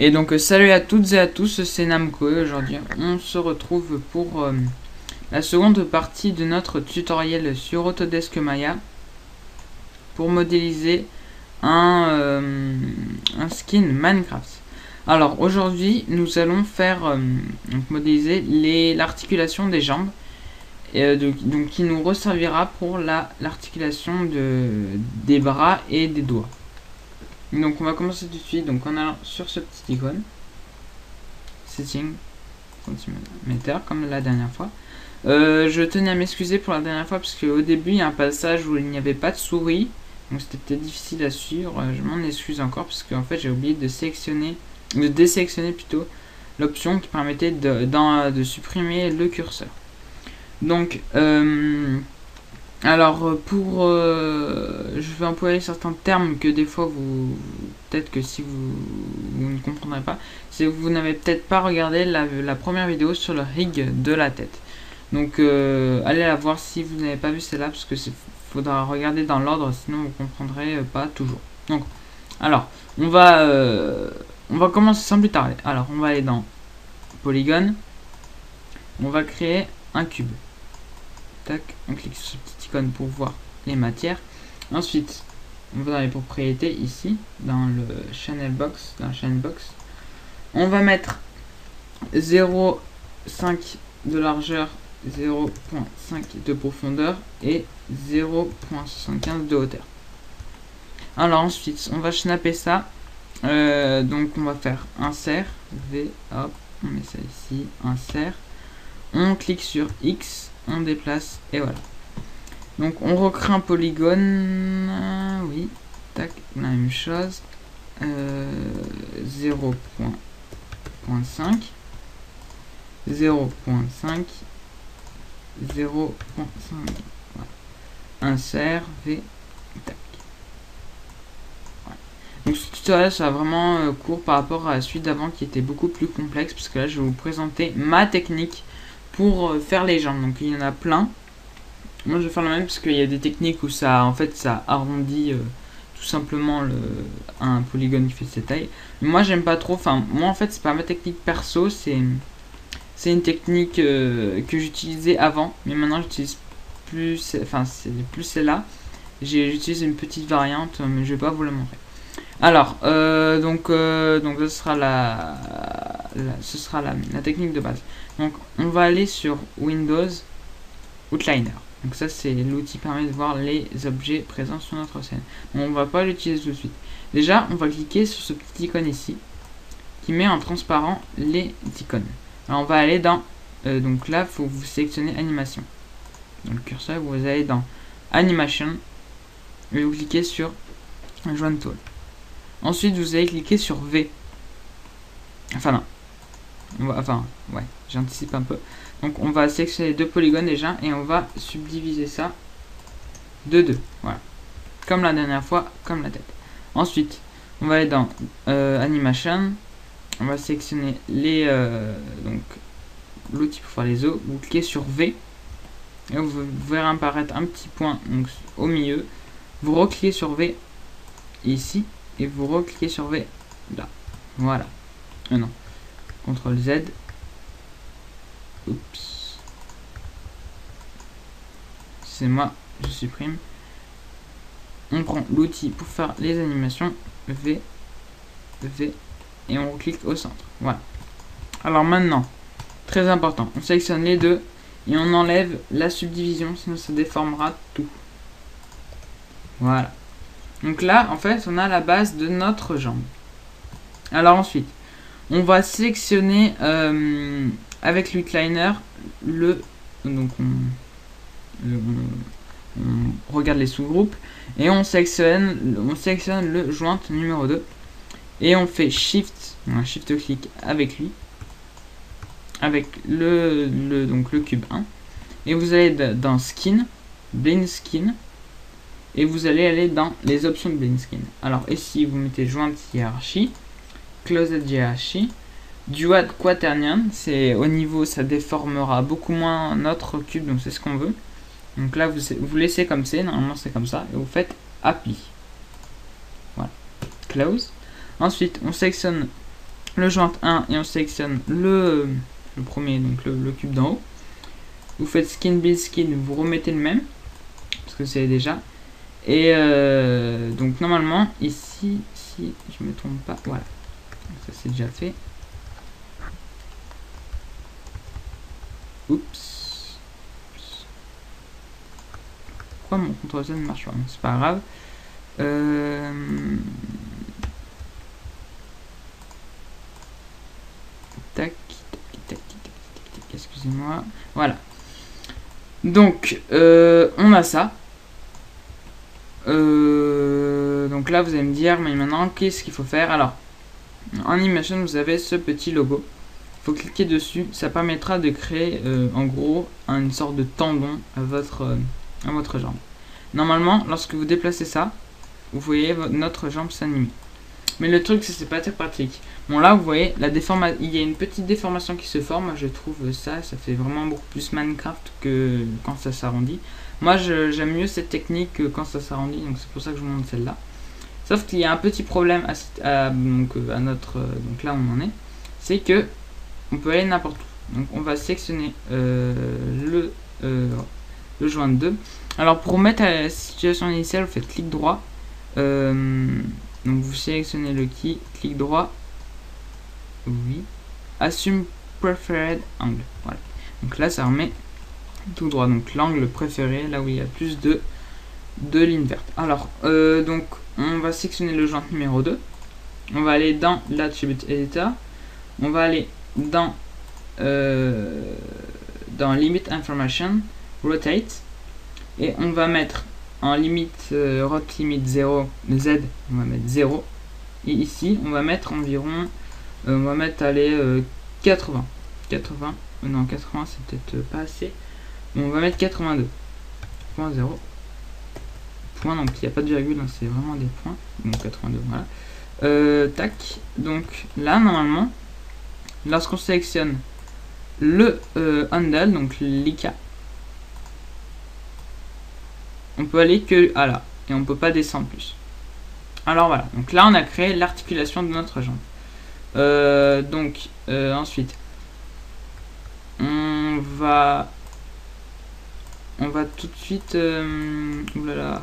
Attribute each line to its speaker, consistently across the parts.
Speaker 1: Et donc salut à toutes et à tous, c'est Namco et aujourd'hui on se retrouve pour la seconde partie de notre tutoriel sur Autodesk Maya pour modéliser un skin Minecraft. Alors aujourd'hui nous allons faire donc modéliser l'articulation des jambes et, donc qui nous resservira pour l'articulation des bras et des doigts. Donc on va commencer tout de suite donc en allant sur ce petit icône setting centimètre comme la dernière fois. Je tenais à m'excuser pour la dernière fois parce qu'au début il y a un passage où il n'y avait pas de souris, donc c'était peut-être difficile à suivre. Je m'en excuse encore parce qu'en fait j'ai oublié de désélectionner plutôt l'option qui permettait de supprimer le curseur. Donc alors je vais employer certains termes que des fois peut-être que si vous ne comprendrez pas, c'est que vous n'avez peut-être pas regardé la première vidéo sur le rig de la tête. Donc allez la voir si vous n'avez pas vu celle-là, parce que faudra regarder dans l'ordre, sinon vous comprendrez pas toujours. Donc alors on va commencer sans plus tarder. Alors on va aller dans Polygone, on va créer un cube. Tac, on clique sur ce petit icône pour voir les matières. Ensuite, on va dans les propriétés ici, dans le channel box, on va mettre 0,5 de largeur, 0,5 de profondeur et 0,75 de hauteur. Alors ensuite, on va snapper ça. Donc on va faire insert, V, hop, on met ça ici, insert. On clique sur X, on déplace et voilà. Donc on recrée un polygone, oui, tac, la même chose, 0.5, 0.5, 0.5, voilà. Insert, V, tac. Voilà. Donc ce tutoriel sera vraiment court par rapport à la suite d'avant qui était beaucoup plus complexe, parce que là je vais vous présenter ma technique pour faire les jambes. Donc il y en a plein. Moi je vais faire le même parce qu'il y a des techniques où ça arrondit tout simplement un polygone qui fait cette taille. Mais moi j'aime pas trop. Enfin moi en fait c'est pas ma technique perso, c'est une technique que j'utilisais avant, mais maintenant j'utilise plus. Enfin c'est plus celle-là. J'utilise une petite variante, mais je vais pas vous la montrer. Alors donc ce sera la technique de base. Donc on va aller sur Windows Outliner. Donc ça c'est l'outil qui permet de voir les objets présents sur notre scène. On va pas l'utiliser tout de suite. Déjà on va cliquer sur ce petit icône ici qui met en transparent les icônes. Alors on va aller dans donc là faut vous sélectionner animation. Dans le curseur vous allez dans animation et vous cliquez sur Join Tool. Ensuite vous allez cliquer sur V. Enfin non. Ouais, j'anticipe un peu. Donc on va sélectionner deux polygones déjà et on va subdiviser ça de 2. Voilà. Comme la dernière fois, comme la tête. Ensuite, on va aller dans Animation. On va sélectionner donc l'outil pour faire les os. Vous cliquez sur V. Et vous verrez apparaître un petit point donc, au milieu. Vous recliquez sur V ici. Et vous recliquez sur V là. Voilà. Non. CTRL Z. Oups. C'est moi, je supprime. On prend l'outil pour faire les animations. V. Et on clique au centre. Voilà. Alors maintenant, très important, on sélectionne les deux et on enlève la subdivision, sinon ça déformera tout. Voilà. Donc là, en fait, on a la base de notre jambe. Alors ensuite, on va sélectionner avec l'outliner donc on regarde les sous-groupes et on sélectionne le joint numéro 2 et on fait shift clic avec lui, avec le cube 1, et vous allez dans skin, blend skin, et vous allez aller dans les options de blend skin. Alors ici vous mettez joint hiérarchie, closed hiérarchie, dual quaternion, c'est au niveau, ça déformera beaucoup moins notre cube, donc c'est ce qu'on veut. Donc là vous laissez comme c'est, normalement c'est comme ça, et vous faites apply. Voilà, close. Ensuite on sélectionne le joint 1 et on sélectionne le premier, donc le cube d'en haut. Vous faites skin build skin, vous remettez le même, parce que c'est déjà. Et donc normalement, ici, si je me trompe pas, voilà. Ça c'est déjà fait. Oups. Pourquoi mon CTRL-Z ne marche pas? C'est pas grave. Tac, tac, excusez-moi. Voilà. Donc, on a ça. Donc là, vous allez me dire, mais maintenant, qu'est-ce qu'il faut faire? Alors, en Imagine, vous avez ce petit logo. Il faut cliquer dessus. Ça permettra de créer, en gros, une sorte de tendon à votre jambe. Normalement, lorsque vous déplacez ça, vous voyez notre jambe s'animer. Mais le truc, c'est pas très pratique. Bon, là, vous voyez, il y a une petite déformation qui se forme. Moi, je trouve ça fait vraiment beaucoup plus Minecraft que quand ça s'arrondit. Moi, j'aime mieux cette technique que quand ça s'arrondit, donc c'est pour ça que je vous montre celle-là. Sauf qu'il y a un petit problème donc là où on en est, c'est que on peut aller n'importe où. Donc, on va sélectionner le joint 2. Alors, pour remettre à la situation initiale, vous faites clic droit. Donc vous sélectionnez le key, clic droit, oui, assume preferred angle, voilà. Donc là ça remet tout droit, donc l'angle préféré, là où il y a plus de lignes vertes. Alors, donc on va sélectionner le joint numéro 2, on va aller dans l'attribute editor, on va aller dans limit information, rotate, et on va mettre en limite rot limit 0 z, on va mettre 0, et ici on va mettre environ on va mettre 80, non 80 c'est peut-être pas assez, bon, on va mettre 82.0 point, donc il n'y a pas de virgule, hein, c'est vraiment des points, donc 82, voilà. Tac, donc là normalement lorsqu'on sélectionne le handle, donc l'IK, on peut aller que à là, et on peut pas descendre plus. Alors voilà, donc là on a créé l'articulation de notre jambe. Ensuite, on va tout de suite, oulala,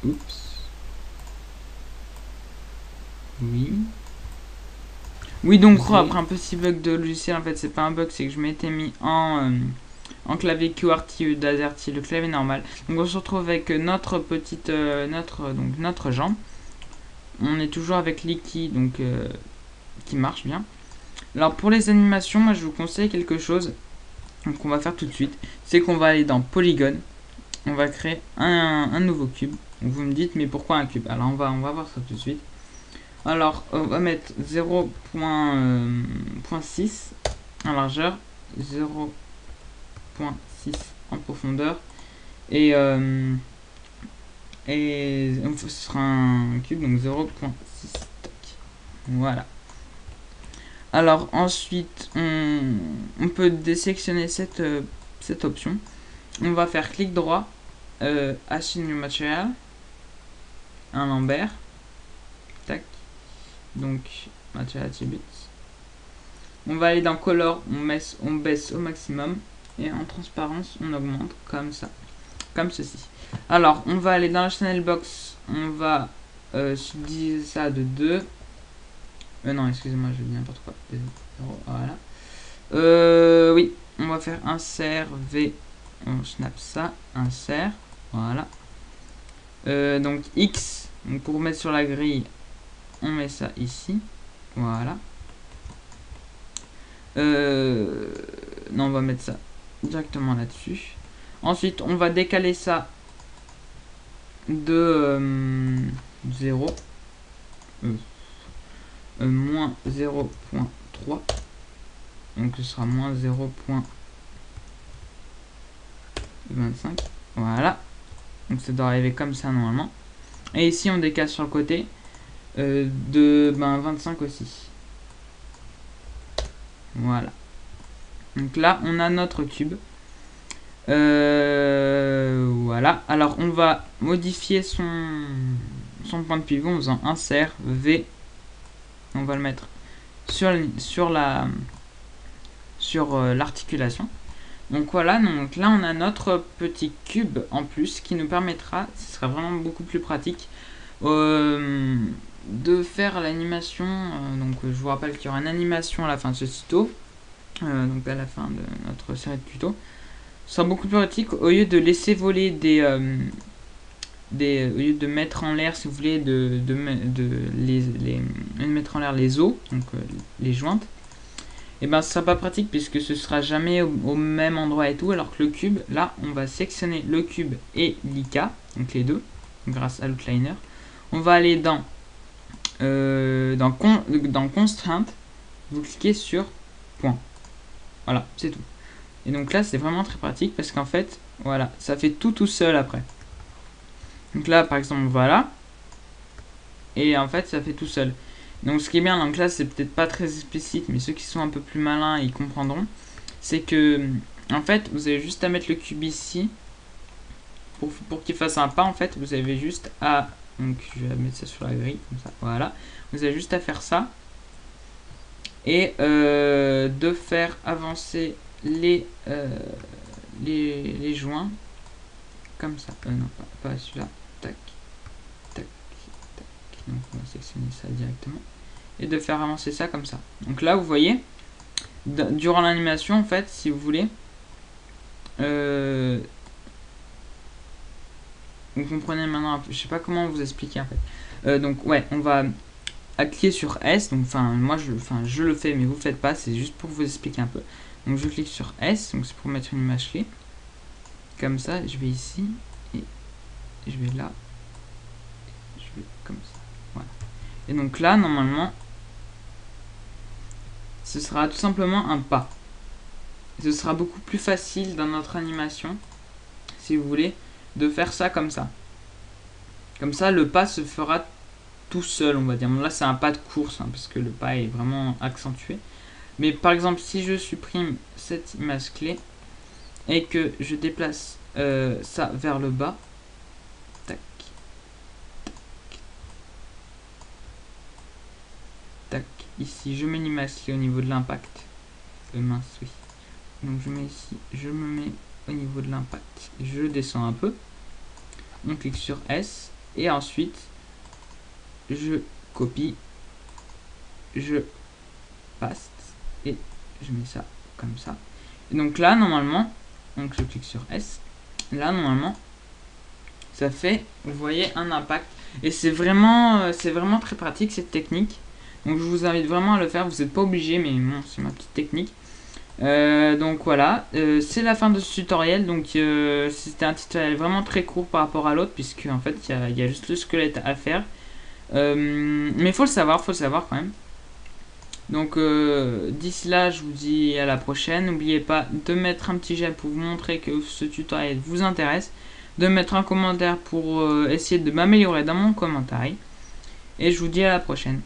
Speaker 1: oups, oui, donc après un petit bug de logiciel, en fait c'est pas un bug, c'est que je m'étais mis en clavier QWERTY d'AZERTY, le clavier normal. Donc on se retrouve avec notre petite notre jambe. On est toujours avec l'IKI, donc qui marche bien. Alors pour les animations, moi je vous conseille quelque chose qu'on va faire tout de suite, c'est qu'on va aller dans Polygone, on va créer un nouveau cube. Donc vous me dites mais pourquoi un cube? Alors on va voir ça tout de suite. Alors on va mettre 0.6 en largeur, 0.6 en profondeur, et ce sera un cube, donc 0.6. Voilà. Alors ensuite on peut désélectionner cette option. On va faire clic droit, Assign New Material, un Lambert, tac, donc Material Attributes. On va aller dans Color, on baisse au maximum, et en transparence on augmente comme ça, comme ceci. Alors on va aller dans la channel box, on va subdiviser ça de 2. Non, excusez-moi, je dis n'importe quoi. Voilà. Oui, on va faire insert V, on snap ça, insert, voilà. Donc X, donc pour mettre sur la grille, on met ça ici, voilà. Non, on va mettre ça directement là-dessus. Ensuite, on va décaler ça de 0. Moins 0.3, donc ce sera moins 0.25, voilà, donc ça doit arriver comme ça normalement, et ici on décale sur le côté de 25 aussi, voilà. Donc là on a notre cube, voilà. Alors on va modifier son son point de pivot en faisant insert V. On va le mettre sur l'articulation. Donc voilà, donc là on a notre petit cube en plus qui nous permettra, ce sera vraiment beaucoup plus pratique, de faire l'animation. Donc je vous rappelle qu'il y aura une animation à la fin de ce tuto, donc à la fin de notre série de tutos. Ce sera beaucoup plus pratique au lieu de laisser voler au lieu de mettre en l'air, si vous voulez, de mettre en l'air les os, donc les jointes. Et ben ce sera pas pratique puisque ce sera jamais au même endroit et tout, alors que le cube, là on va sélectionner le cube et l'IK, donc les deux, grâce à l'outliner. On va aller dans Constraint, vous cliquez sur point. Voilà, c'est tout. Et donc là c'est vraiment très pratique parce qu'en fait, voilà, ça fait tout seul après. Donc là par exemple, voilà. Et en fait ça fait tout seul. Donc ce qui est bien, donc là c'est peut-être pas très explicite, mais ceux qui sont un peu plus malins ils comprendront. C'est que en fait vous avez juste à mettre le cube ici. Pour qu'il fasse un pas, en fait vous avez juste à, donc je vais mettre ça sur la grille comme ça, voilà. Vous avez juste à faire ça. Et de faire avancer les joints comme ça. Non, pas celui-là. Tac, tac, tac. Donc on va sélectionner ça directement. Et de faire avancer ça comme ça. Donc là vous voyez, durant l'animation en fait, si vous voulez, vous comprenez maintenant un peu, je sais pas comment vous expliquer en fait. Donc ouais, on va cliquer sur S, donc moi je le fais mais vous le faites pas, c'est juste pour vous expliquer un peu. Donc je clique sur S, donc c'est pour mettre une image clé. Comme ça, je vais ici et je vais là. Je vais comme ça. Voilà. Et donc là normalement ce sera tout simplement un pas. Ce sera beaucoup plus facile dans notre animation, si vous voulez, de faire ça comme ça. Comme ça, le pas se fera tout seul, on va dire. Bon, là, c'est un pas de course, hein, parce que le pas est vraiment accentué. Mais par exemple, si je supprime cette image clé et que je déplace ça vers le bas, tac, tac, ici, je mets l'image clé au niveau de l'impact. Mince, oui. Donc je mets ici, je me mets au niveau de l'impact, je descends un peu, on clique sur S et ensuite je copie, je paste et je mets ça comme ça. Et donc là normalement, donc je clique sur S, là normalement ça fait, vous voyez, un impact et c'est vraiment très pratique cette technique. Donc je vous invite vraiment à le faire, vous n'êtes pas obligé, mais bon, c'est ma petite technique. Donc voilà, c'est la fin de ce tutoriel. Donc c'était un tutoriel vraiment très court par rapport à l'autre, puisque en fait il y a juste le squelette à faire, mais faut le savoir quand même. Donc d'ici là je vous dis à la prochaine. N'oubliez pas de mettre un petit j'aime pour vous montrer que ce tutoriel vous intéresse, de mettre un commentaire pour essayer de m'améliorer dans mon commentaire, et je vous dis à la prochaine.